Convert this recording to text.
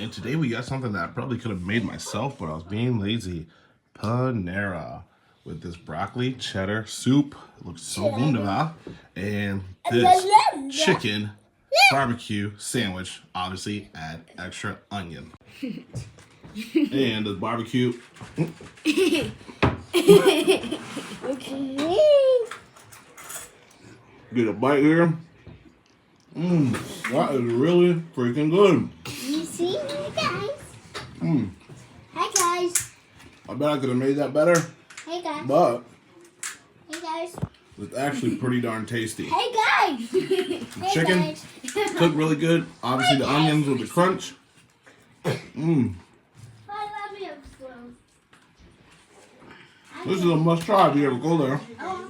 And today we got something that I probably could have made myself, but I was being lazy. Panera with this broccoli cheddar soup. It looks so wunderbar. And this chicken barbecue sandwich. Obviously, add extra onion. And the barbecue. Get a bite here. That is really freaking good. You see, guys? Hi, guys. I bet I could have made that better. Hey, guys. But Hey, guys. it's actually pretty darn tasty. Hey, guys. The chicken cooked really good. Obviously, the onions with the crunch. This is a must try if you ever go there. Oh,